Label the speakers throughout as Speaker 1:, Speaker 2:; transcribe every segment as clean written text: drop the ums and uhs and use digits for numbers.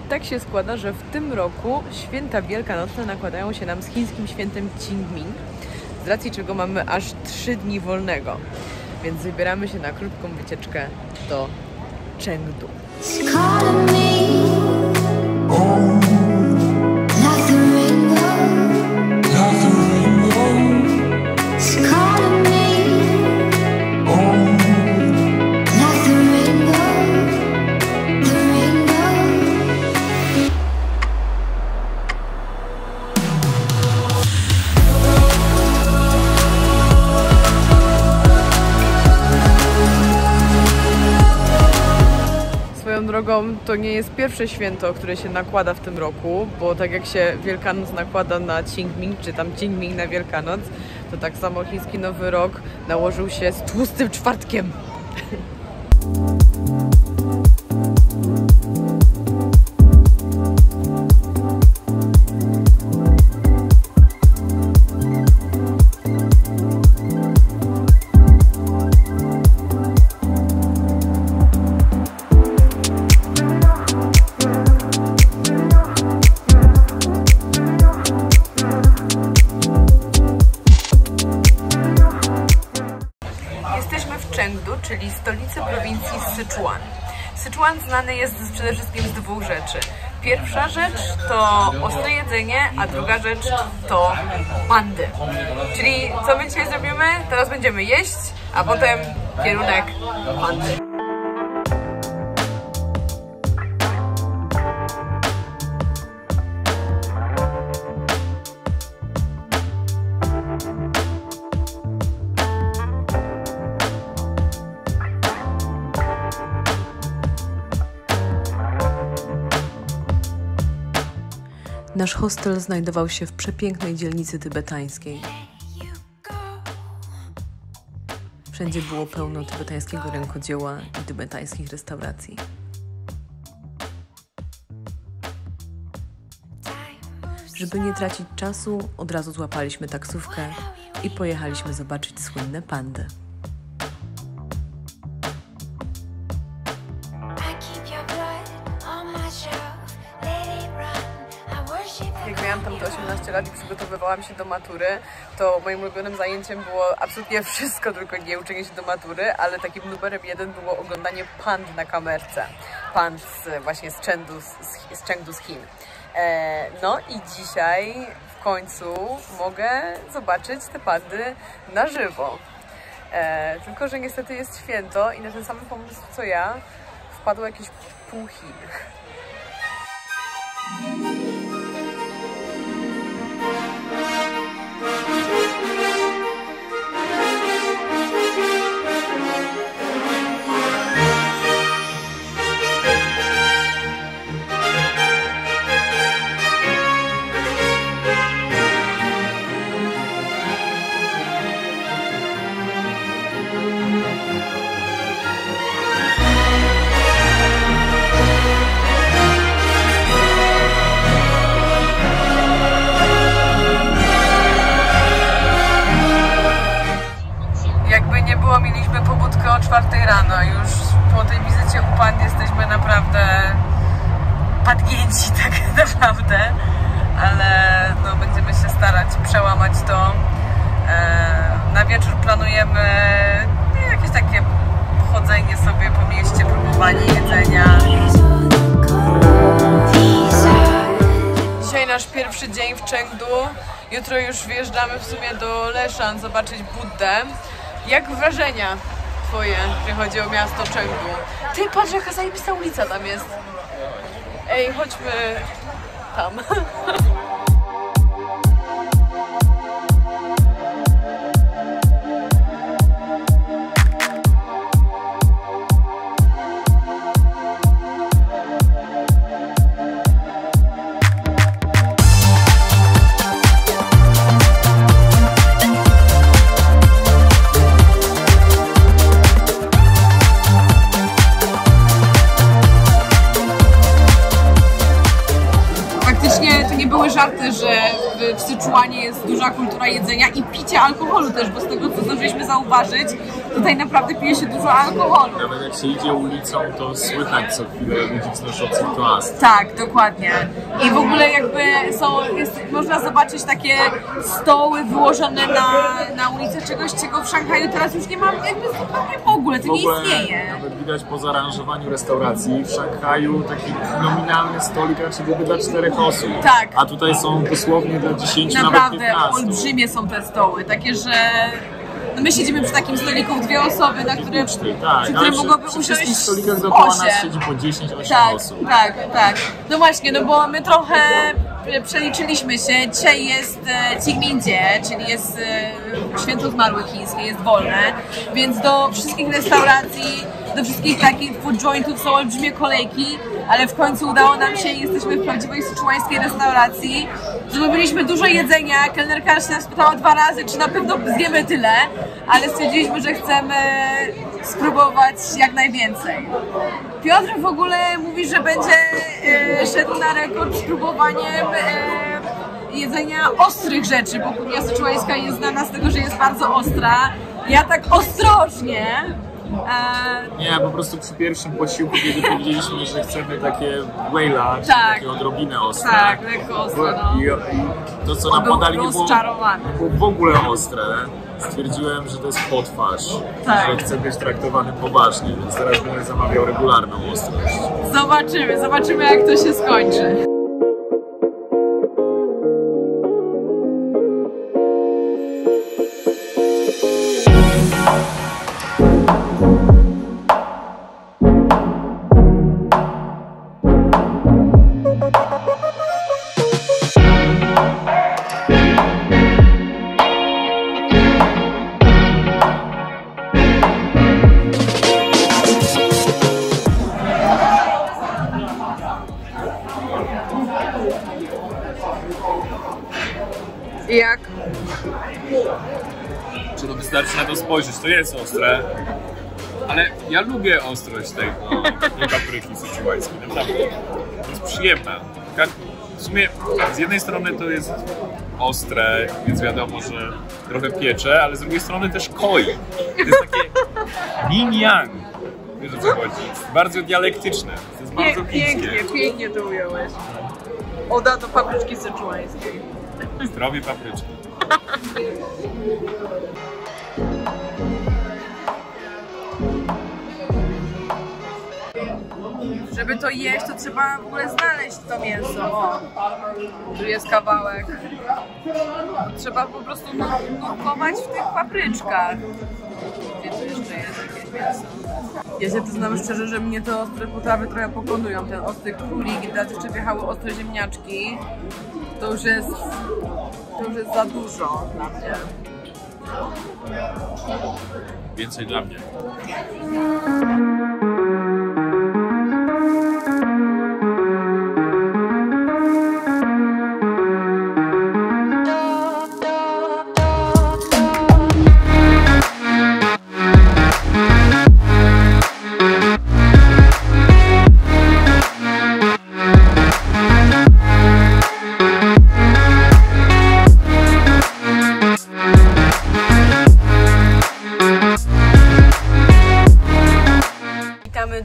Speaker 1: tak się składa, że w tym roku święta wielkanocne nakładają się nam z chińskim świętem Qingming, z racji czego mamy aż 3 dni wolnego. Więc wybieramy się na krótką wycieczkę do Chengdu. Drogą, to nie jest pierwsze święto, które się nakłada w tym roku, bo tak jak się Wielkanoc nakłada na Qingming, czy tam Qingming na Wielkanoc, to tak samo chiński Nowy Rok nałożył się z tłustym czwartkiem. Czyli stolicy prowincji Sichuan. Sichuan znany jest przede wszystkim z 2 rzeczy. Pierwsza rzecz to ostre jedzenie, a druga rzecz to pandy. Czyli co my dzisiaj zrobimy? Teraz będziemy jeść, a potem kierunek pandy.
Speaker 2: Nasz hostel znajdował się w przepięknej dzielnicy tybetańskiej. Wszędzie było pełno tybetańskiego rękodzieła i tybetańskich restauracji. Żeby nie tracić czasu, od razu złapaliśmy taksówkę i pojechaliśmy zobaczyć słynne pandy.
Speaker 1: Jak miałam tam te 18 lat i przygotowywałam się do matury, to moim ulubionym zajęciem było absolutnie wszystko, tylko nie uczenie się do matury, ale takim numerem 1 było oglądanie pand na kamerce. Pand właśnie z Chengdu z Chin. No i dzisiaj w końcu mogę zobaczyć te pandy na żywo. Tylko że niestety jest święto i na ten sam pomysł co ja wpadło jakieś pół Chin. Mieliśmy pobudkę o 4 rano. Już po tej wizycie u pand jesteśmy naprawdę padnięci tak naprawdę, ale no, będziemy się starać przełamać to. Na wieczór planujemy jakieś takie chodzenie sobie po mieście, próbowanie jedzenia. Dzisiaj nasz pierwszy dzień w Chengdu. Jutro już wyjeżdżamy w sumie do Leshan zobaczyć Buddę. Jak wrażenia twoje, jeśli chodzi o miasto Chengdu? Ty, patrz jaka zajebista ulica tam jest. Ej, chodźmy tam. właśnie to nie były żarty, że w Syczuanie jest duża kultura jedzenia i picia alkoholu też, bo z tego co zdążyliśmy zauważyć, tutaj naprawdę pije się dużo alkoholu.
Speaker 3: Nawet jak się idzie ulicą, to słychać co chwilę ludzi wznoszących toast.
Speaker 1: Tak, dokładnie. I w ogóle jakby można zobaczyć takie stoły wyłożone na ulicy czegoś, czego w Szanghaju teraz już nie ma jakby zupełnie w ogóle, to nie istnieje.
Speaker 3: Nawet widać po zaaranżowaniu restauracji w Szanghaju taki nominalny stolik raczej byłby dla 4 osób.
Speaker 1: Tak.
Speaker 3: A tutaj są dosłownie dla 10,
Speaker 1: naprawdę,
Speaker 3: nawet 15.
Speaker 1: olbrzymie są te stoły, takie, że no my siedzimy przy takim stoliku w 2 osoby, na które,
Speaker 3: tak,
Speaker 1: przy którym mogłoby
Speaker 3: przy
Speaker 1: usiąść
Speaker 3: wszystkich stolikach dookoła
Speaker 1: 8.
Speaker 3: nas siedzi po 10-8
Speaker 1: Tak,
Speaker 3: osób.
Speaker 1: tak. No właśnie, no bo my trochę przeliczyliśmy się. Dzisiaj jest Qingming-dzie, czyli jest święto zmarłych chińskie, jest wolne, więc do wszystkich restauracji, do wszystkich takich food jointów są olbrzymie kolejki, ale w końcu udało nam się i jesteśmy w prawdziwej syczuańskiej restauracji. Zamówiliśmy dużo jedzenia, kelnerka się nas pytała 2 razy, czy na pewno zjemy tyle, ale stwierdziliśmy, że chcemy spróbować jak najwięcej. Piotr w ogóle mówi, że będzie szedł na rekord z próbowaniem jedzenia ostrych rzeczy, bo kuchnia syczuańska jest znana z tego, że jest bardzo ostra. Ja tak ostrożnie.
Speaker 3: Nie, po prostu przy pierwszym posiłku, kiedy powiedzieliśmy, że chcemy takie wejla, czyli
Speaker 1: Tak.
Speaker 3: takie odrobinę ostre.
Speaker 1: Tak, lekko ostre, no.
Speaker 3: I to, co nam podali, nie było w ogóle ostre. Stwierdziłem, że to jest potwarz,
Speaker 1: Tak.
Speaker 3: że chcę być traktowany poważnie, więc teraz będę zamawiał regularną ostrość.
Speaker 1: Zobaczymy jak to się skończy. Jak?
Speaker 3: Czy to wystarczy na to spojrzeć? To jest ostre, ale ja lubię ostrość tej papryki syczuańskiej, naprawdę. To jest przyjemna. W sumie z jednej strony to jest ostre, więc wiadomo, że trochę piecze, ale z drugiej strony też koi. To jest takie yin-yang. Wiesz o co chodzi? Jest bardzo dialektyczne. To jest bardzo chińskie.
Speaker 1: Pięknie to ująłeś. Oda do papryczki syczuańskiej.
Speaker 3: Zdrowie papryczki.
Speaker 1: Żeby to jeść, to trzeba w ogóle znaleźć to mięso. O, tu jest kawałek. Trzeba po prostu nurkować w tych papryczkach. Gdzie tu jeszcze jest jakieś mięso? Ja się przyznam szczerze, że mnie te ostre potrawy trochę pokonują. Ten ostry królik i teraz jeszcze wjechały ostre ziemniaczki. To już jest za dużo dla mnie.
Speaker 3: Więcej dla mnie.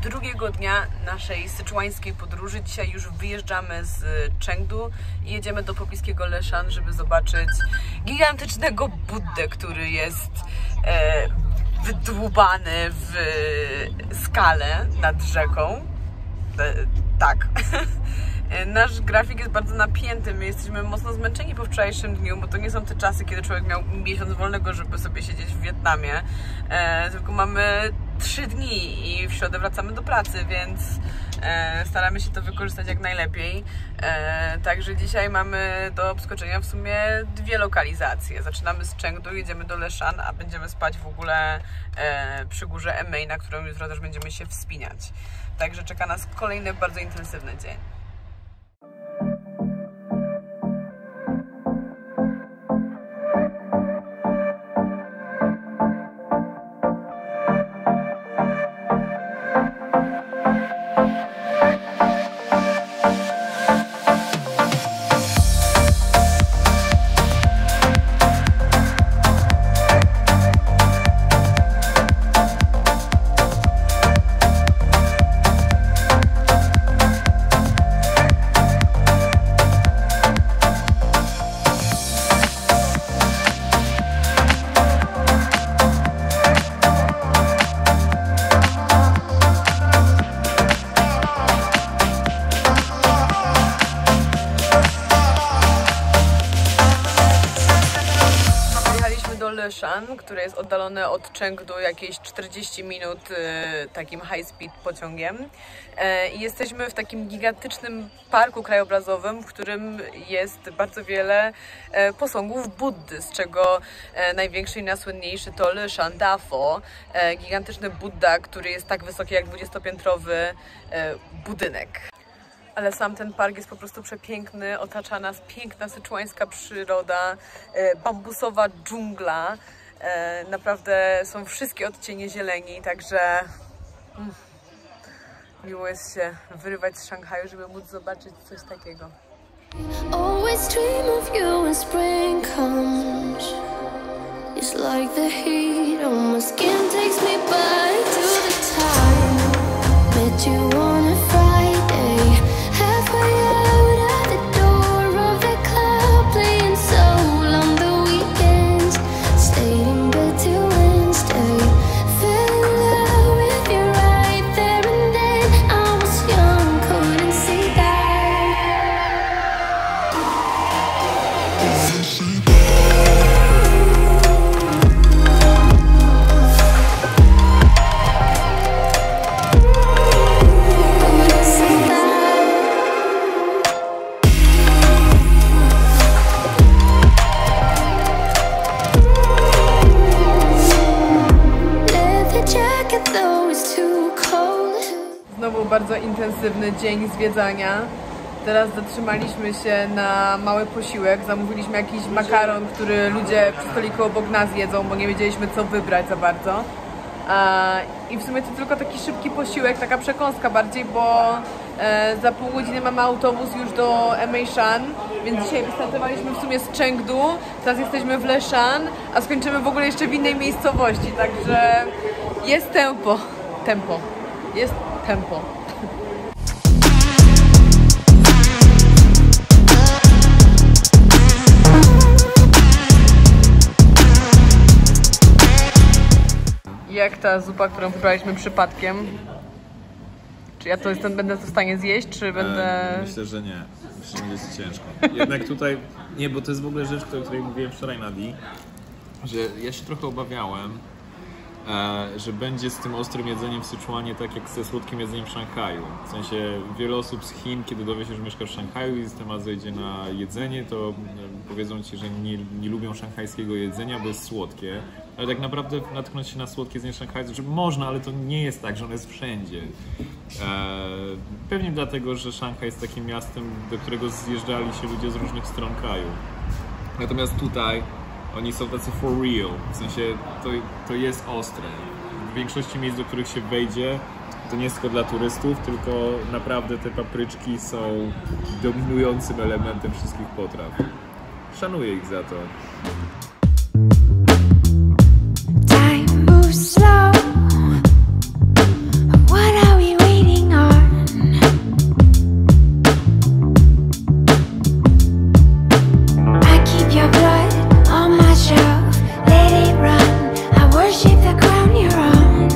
Speaker 1: Drugiego dnia naszej syczuańskiej podróży. Dzisiaj już wyjeżdżamy z Chengdu i jedziemy do pobliskiego Leshan, żeby zobaczyć gigantycznego Buddę, który jest wydłubany w skale nad rzeką. Tak. Nasz grafik jest bardzo napięty, my jesteśmy mocno zmęczeni po wczorajszym dniu, bo to nie są te czasy, kiedy człowiek miał miesiąc wolnego, żeby sobie siedzieć w Wietnamie, tylko mamy 3 dni i w środę wracamy do pracy, więc staramy się to wykorzystać jak najlepiej. Także dzisiaj mamy do obskoczenia w sumie 2 lokalizacje. Zaczynamy z Chengdu, jedziemy do Leshan, a będziemy spać w ogóle przy górze Emei, na którą jutro też będziemy się wspinać. Także czeka nas kolejny bardzo intensywny dzień. Leshan, które jest oddalone od Chengdu jakieś 40 minut takim high-speed pociągiem. I jesteśmy w takim gigantycznym parku krajobrazowym, w którym jest bardzo wiele posągów Buddy, z czego największy i najsłynniejszy to Leshan Dafo, gigantyczny Buddha, który jest tak wysoki jak 20-piętrowy budynek. Ale sam ten park jest po prostu przepiękny, otacza nas piękna syczuańska przyroda, bambusowa dżungla. Naprawdę są wszystkie odcienie zieleni, także miło jest się wyrywać z Szanghaju, żeby móc zobaczyć coś takiego. Always dream of you when spring comes. It's like the heat on my skin takes me back to the time met you on a Friday, halfway out at the door of the club, playing soul on the weekends, stayed in bed till Wednesday, fell in love with you right there and then. I was young, couldn't see that. Znowu bardzo intensywny dzień zwiedzania. Teraz zatrzymaliśmy się na mały posiłek. Zamówiliśmy jakiś makaron, który ludzie przy stoliku obok nas jedzą, bo nie wiedzieliśmy co wybrać za bardzo. I w sumie to tylko taki szybki posiłek, taka przekąska bardziej, bo za pół godziny mamy autobus już do Emeishan, więc dzisiaj wystartowaliśmy w sumie z Chengdu, teraz jesteśmy w Leshan, a skończymy w ogóle jeszcze w innej miejscowości, także jest tempo. Jest tempo. Jak ta zupa, którą wybraliśmy przypadkiem? Czy ja to będę w stanie zjeść, czy będę...
Speaker 3: Myślę, że nie. Myślę, że będzie ciężko. Jednak tutaj... Nie, bo to jest w ogóle rzecz, o której mówiłem wczoraj na Di, że ja się trochę obawiałem, że będzie z tym ostrym jedzeniem w Syczuanie tak jak ze słodkim jedzeniem w Szanghaju. W sensie wiele osób z Chin, kiedy dowie się, że mieszka w Szanghaju i temat zejdzie na jedzenie, to powiedzą ci, że nie lubią szanghajskiego jedzenia, bo jest słodkie. Ale tak naprawdę natknąć się na słodkie jedzenie w Szanghaju, że można, ale to nie jest tak, że ono jest wszędzie. Pewnie dlatego, że Szanghaj jest takim miastem, do którego zjeżdżali się ludzie z różnych stron kraju. Natomiast tutaj oni są tacy for real, w sensie to jest ostre. W większości miejsc, do których się wejdzie, to nie jest tylko dla turystów, tylko naprawdę te papryczki są dominującym elementem wszystkich potraw. Szanuję ich za to. Time moves slow. What are we waiting on? I keep your blood on my shelf, let it run. I worship the ground you're on.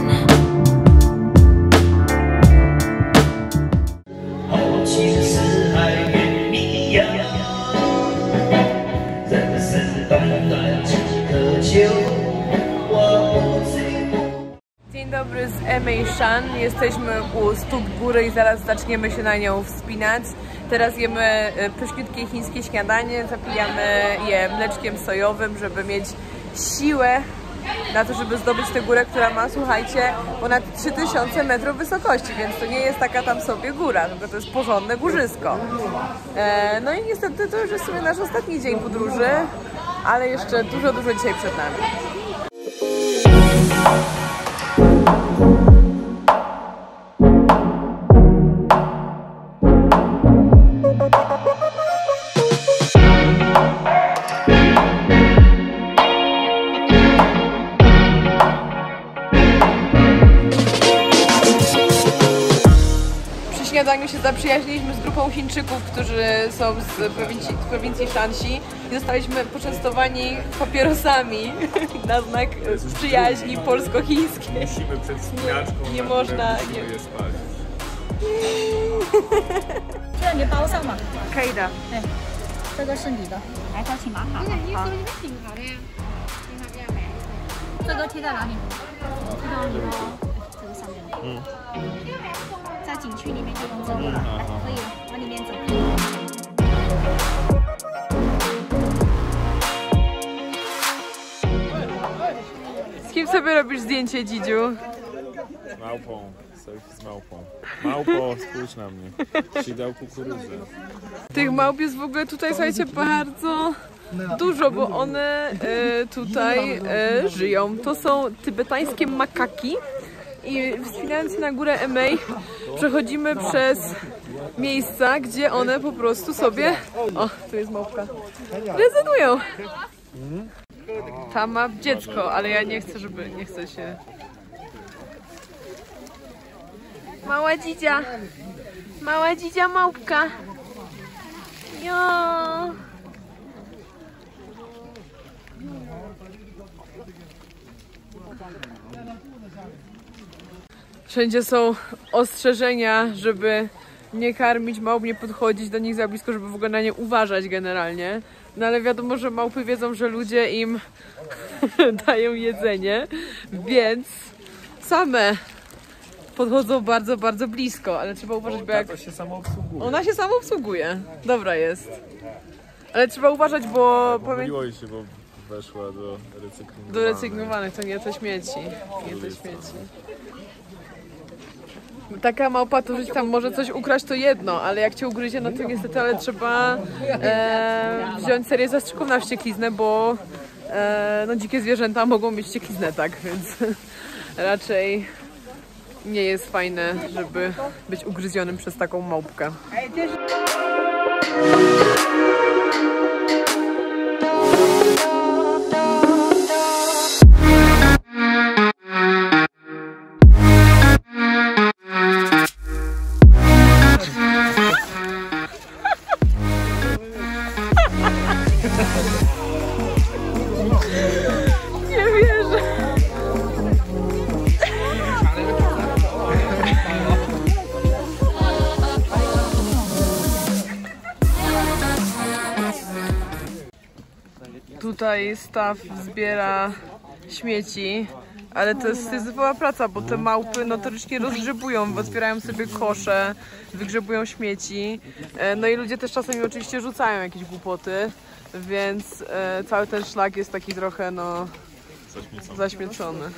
Speaker 3: Oh, 其实是爱与你一样，人生短短几颗球。Dzień dobry z Emeishan. Jesteśmy u stóp góry i zaraz zaczniemy się na nią wspinać. Teraz jemy pyszniutkie chińskie śniadanie, zapijamy je mleczkiem sojowym, żeby mieć siłę na to, żeby zdobyć tę górę, która ma, słuchajcie, ponad 3000 metrów wysokości, więc to nie jest taka tam sobie góra, tylko to jest porządne górzysko. No i niestety to już jest sobie nasz ostatni dzień podróży, ale jeszcze dużo dzisiaj przed nami. W śniadaniu się zaprzyjaźniliśmy z grupą Chińczyków, którzy są z prowincji Shanxi i zostaliśmy poczęstowani papierosami na znak przyjaźni polsko-chińskiej. Musimy przed wspinaczką
Speaker 1: nie można
Speaker 3: je spać.
Speaker 4: 这你包上嘛？
Speaker 1: 可以的。
Speaker 4: 这个是你的，来，邀请码卡。好。这个贴在哪里？贴到你的这个上面。在景区里面就用这个，来，可以了，往里面走。
Speaker 1: Z kim sobie robisz zdjęcie, Dzidziu?
Speaker 3: Z małpą. Selfie z małpą. Małpo, spójrz na mnie. Ci dał kukurydzę.
Speaker 1: Tych małp jest w ogóle tutaj, słuchajcie, bardzo dużo, bo one tutaj żyją. To są tybetańskie makaki i wspinając się na górę Emei przechodzimy przez miejsca, gdzie one po prostu sobie... O, tu jest małpka. Rezonują. Ta ma dziecko, ale ja nie chcę, żeby... nie chcę się... Mała dzidzia! Mała dzidzia małpka! Jo! Wszędzie są ostrzeżenia, żeby nie karmić małp, nie podchodzić do nich za blisko, żeby w ogóle na nie uważać generalnie. No ale wiadomo, że małpy wiedzą, że ludzie im dają jedzenie, więc same podchodzą bardzo, bardzo blisko, ale trzeba uważać, bo jak...
Speaker 3: To się samo obsługuje.
Speaker 1: Ona się sama obsługuje. Dobra jest. Ale trzeba uważać, bo...
Speaker 3: Pomyliło jej się, bo weszła do recyklingowanych.
Speaker 1: Do recyklingowanych, to nie te śmieci. Nie te śmieci. Taka małpa to żyć tam może coś ukraść, to jedno, ale jak cię ugryzie, no to niestety, ale trzeba wziąć serię zastrzyków na wściekliznę, bo no, dzikie zwierzęta mogą mieć wściekliznę, tak, więc raczej nie jest fajne, żeby być ugryzionym przez taką małpkę. Nie wierzę. Tutaj staw zbiera śmieci, ale to jest syzyfowa praca, bo te małpy notorycznie rozgrzebują, otwierają sobie kosze, wygrzebują śmieci. No i ludzie też czasami oczywiście rzucają jakieś głupoty, więc cały ten szlak jest taki trochę no zaśmiecony.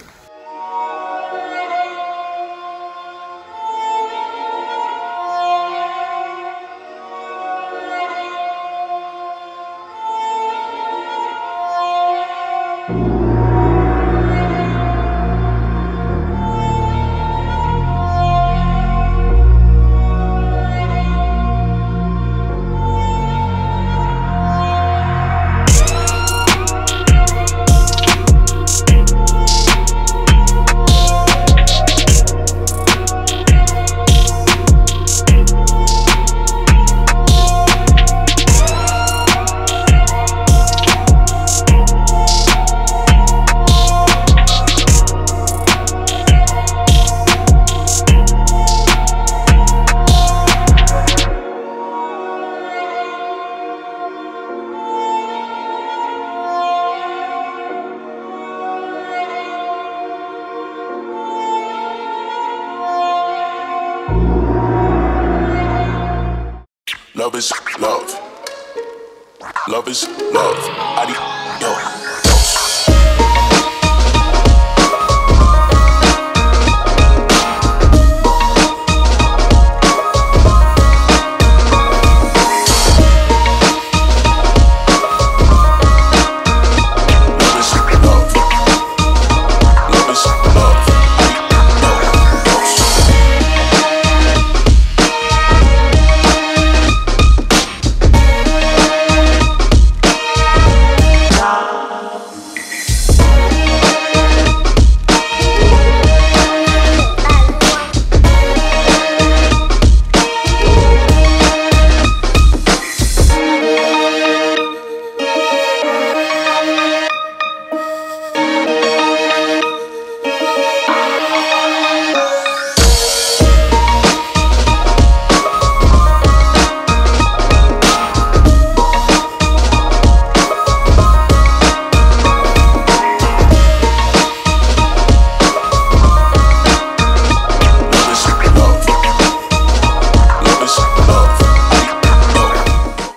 Speaker 5: Love is love. Love is love. Yo.